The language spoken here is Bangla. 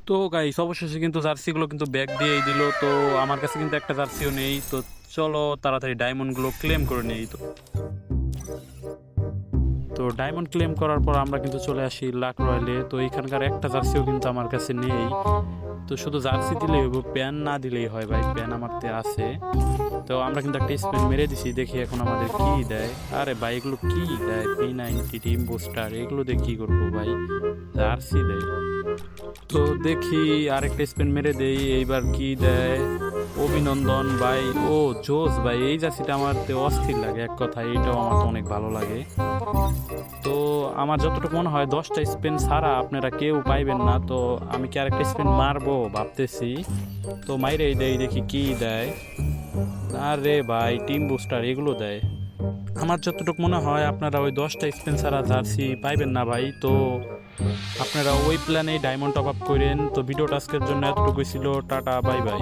তো গাইস অবশেষে কিন্তু জার্সিগুলো কিন্তু ব্যাগ দিয়েই দিল। তো আমার কাছে কিন্তু একটা জার্সিও নেই। তো চলো তাড়াতাড়ি ডায়মন্ডগুলো ক্লেম করে নেই। তো ডায়মন্ড ক্লেম করার পর আমরা কিন্তু চলে আসি লাক রয়্যালে। তো এইখানকার একটা জার্সিও কিন্তু আমার কাছে নেই। তো শুধু জার্সি দিলেই হবে, প্যান না দিলেই হয় ভাই, প্যান আমারতে আছে। তো আমরা কিন্তু একটা স্পেন মেরে দিছি, দেখি এখন আমাদের কি দেয়। আরে ভাই এগুলো কি দেয়, P90 টিম বুস্টার, এগুলো দিয়ে কি করবো ভাই, জার্সি দেয়। তো দেখি আরেকটা স্পেন মেরে দেই, এইবার কি দেয়। অভিনন্দন ভাই, ও জোস ভাই, এই জার্সিটা আমার তে অস্থির লাগে এক কথায়, এইটাও আমার তো অনেক ভালো লাগে। তো আমার যতটুকু মনে হয় 10টা স্পেন ছাড়া আপনারা কেউ পাইবেন না। তো আমি কি আরেকটা স্পেন মারবো ভাবতেছি। তো মাইরেই দেই, দেখি কি দেয়। আরে ভাই টিম বুস্টার এগুলো দেয়। আমার যতটুকু মনে হয় আপনারা ওই 10টা স্পেন ছাড়া জার্সি পাইবেন না ভাই। তো আপনারা ওই প্ল্যানেই ডায়মন্ড টপ আপ করেন। তো ভিডিওটা আজকের জন্য এতটুকুই ছিল, টাটা বাই বাই।